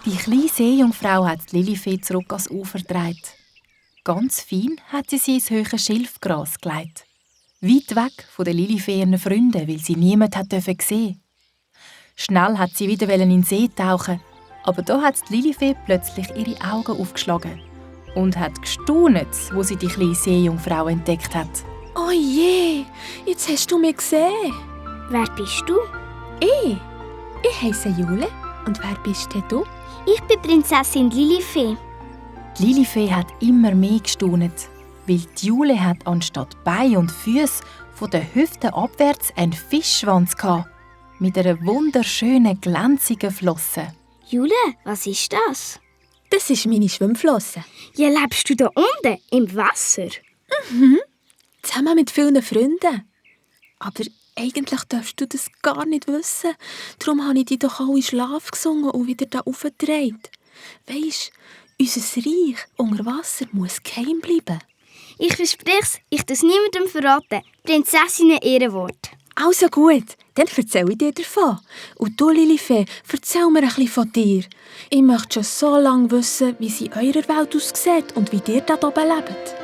Die kleine Seejungfrau hat die Lilifee zurück ans Ufer getragen. Ganz fein hat sie ins hohe Schilfgras gelegt. Weit weg von den Lilifee ihren Freunden, weil sie niemand sehen durfte. Schnell hat sie wieder in den See tauchen, aber da hat die Lilifee plötzlich ihre Augen aufgeschlagen und hat gestaunt, wo sie die kleine Seejungfrau entdeckt hat. «Oh je, jetzt hast du mich gesehen!» Wer bist du? Ich heisse Jule. Und wer bist denn du? Ich bin Prinzessin Lilifee. Die Lilifee hat immer mehr gestaunt, weil die Jule hat anstatt Beine und Füße von den Hüften abwärts einen Fischschwanz gehabt, mit einer wunderschönen, glänzigen Flosse. Jule, was ist das? Das ist meine Schwimmflosse. Ja, lebst du da unten im Wasser? Zusammen mit vielen Freunden. Aber eigentlich darfst du das gar nicht wissen. Darum habe ich dich doch alle in Schlaf gesungen und wieder da aufgetragen. Weisst, unser Reich unter Wasser muss geheim bleiben. Ich verspreche ich das niemandem verraten. Prinzessinnen Ehrenwort. Also gut, dann erzähle ich dir davon. Und du, Lilifee, erzähl mir ein bisschen von dir. Ich möchte schon so lange wissen, wie es in eurer Welt aussieht und wie ihr da oben lebt.